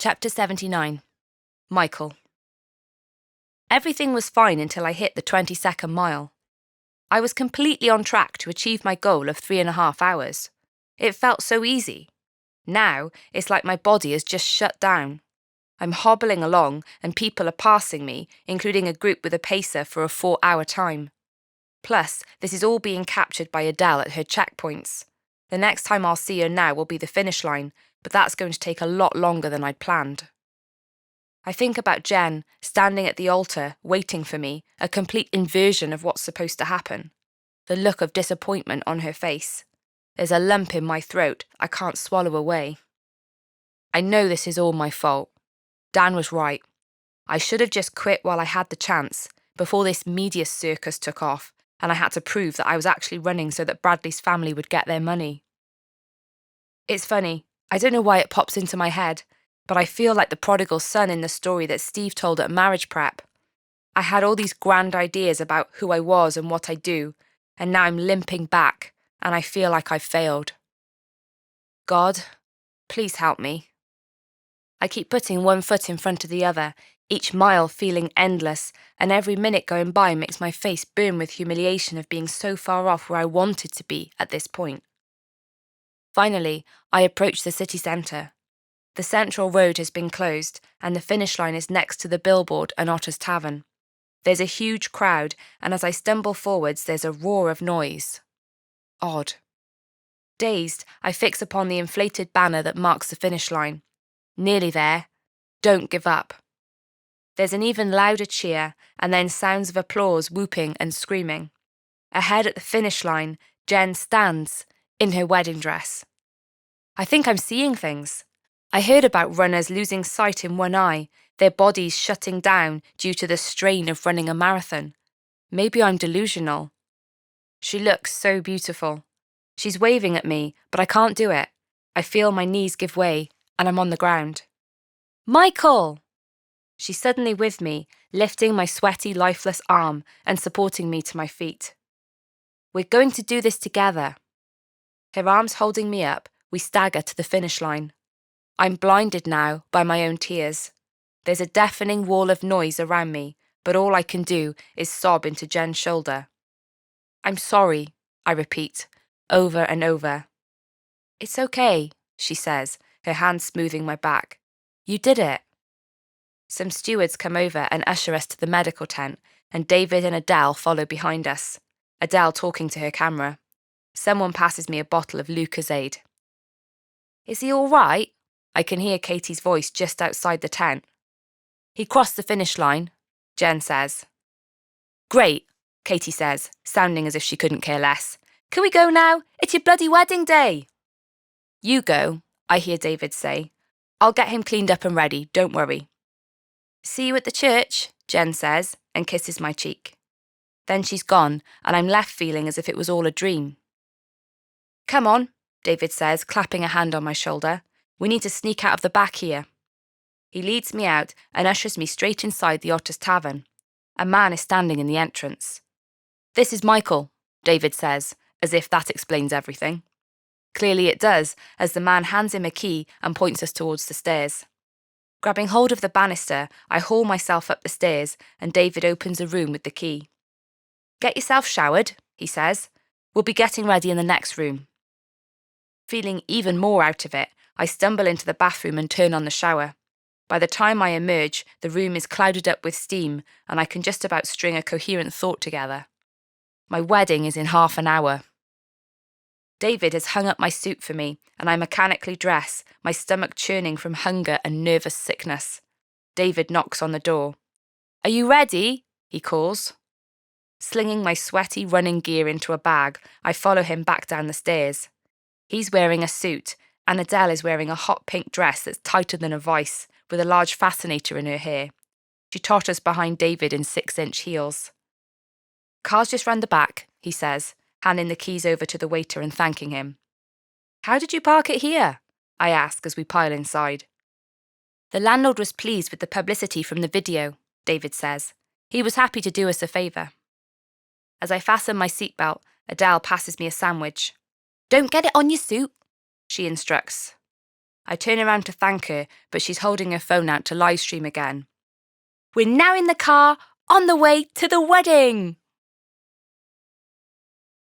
Chapter 79. Michael. Everything was fine until I hit the 22nd mile. I was completely on track to achieve my goal of 3.5 hours. It felt so easy. Now, it's like my body has just shut down. I'm hobbling along and people are passing me, including a group with a pacer for a 4-hour time. Plus, this is all being captured by Adele at her checkpoints. The next time I'll see her now will be the finish line, but that's going to take a lot longer than I'd planned. I think about Jen, standing at the altar, waiting for me, a complete inversion of what's supposed to happen. The look of disappointment on her face. There's a lump in my throat I can't swallow away. I know this is all my fault. Dan was right. I should have just quit while I had the chance, before this media circus took off, and I had to prove that I was actually running so that Bradley's family would get their money. It's funny, I don't know why it pops into my head, but I feel like the prodigal son in the story that Steve told at marriage prep. I had all these grand ideas about who I was and what I do, and now I'm limping back, and I feel like I've failed. God, please help me. I keep putting one foot in front of the other, each mile feeling endless, and every minute going by makes my face burn with humiliation of being so far off where I wanted to be at this point. Finally, I approach the city centre. The central road has been closed, and the finish line is next to the billboard and Otter's Tavern. There's a huge crowd, and as I stumble forwards, there's a roar of noise. Odd. Dazed, I fix upon the inflated banner that marks the finish line. Nearly there. Don't give up. There's an even louder cheer, and then sounds of applause, whooping and screaming. Ahead at the finish line, Jen stands, in her wedding dress. I think I'm seeing things. I heard about runners losing sight in one eye, their bodies shutting down due to the strain of running a marathon. Maybe I'm delusional. She looks so beautiful. She's waving at me, but I can't do it. I feel my knees give way, and I'm on the ground. Michael! She's suddenly with me, lifting my sweaty, lifeless arm and supporting me to my feet. We're going to do this together. Her arms holding me up, we stagger to the finish line. I'm blinded now by my own tears. There's a deafening wall of noise around me, but all I can do is sob into Jen's shoulder. I'm sorry, I repeat, over and over. It's okay, she says, her hand smoothing my back. You did it. Some stewards come over and usher us to the medical tent, and David and Adele follow behind us, Adele talking to her camera. Someone passes me a bottle of Lucozade. Is he all right? I can hear Katie's voice just outside the tent. He crossed the finish line, Jen says. Great, Katie says, sounding as if she couldn't care less. Can we go now? It's your bloody wedding day. You go, I hear David say. I'll get him cleaned up and ready, don't worry. See you at the church, Jen says, and kisses my cheek. Then she's gone, and I'm left feeling as if it was all a dream. Come on, David says, clapping a hand on my shoulder. We need to sneak out of the back here. He leads me out and ushers me straight inside the Otter's Tavern. A man is standing in the entrance. This is Michael, David says, as if that explains everything. Clearly it does, as the man hands him a key and points us towards the stairs. Grabbing hold of the banister, I haul myself up the stairs, and David opens a room with the key. Get yourself showered, he says. We'll be getting ready in the next room. Feeling even more out of it, I stumble into the bathroom and turn on the shower. By the time I emerge, the room is clouded up with steam, and I can just about string a coherent thought together. My wedding is in half an hour. David has hung up my suit for me, and I mechanically dress, my stomach churning from hunger and nervous sickness. David knocks on the door. Are you ready? He calls. Slinging my sweaty running gear into a bag, I follow him back down the stairs. He's wearing a suit, and Adele is wearing a hot pink dress that's tighter than a vice, with a large fascinator in her hair. She totters behind David in 6-inch heels. Car's just round the back, he says, handing the keys over to the waiter and thanking him. How did you park it here? I ask as we pile inside. The landlord was pleased with the publicity from the video, David says. He was happy to do us a favour. As I fasten my seatbelt, Adele passes me a sandwich. Don't get it on your suit, she instructs. I turn around to thank her, but she's holding her phone out to live stream again. We're now in the car, on the way to the wedding!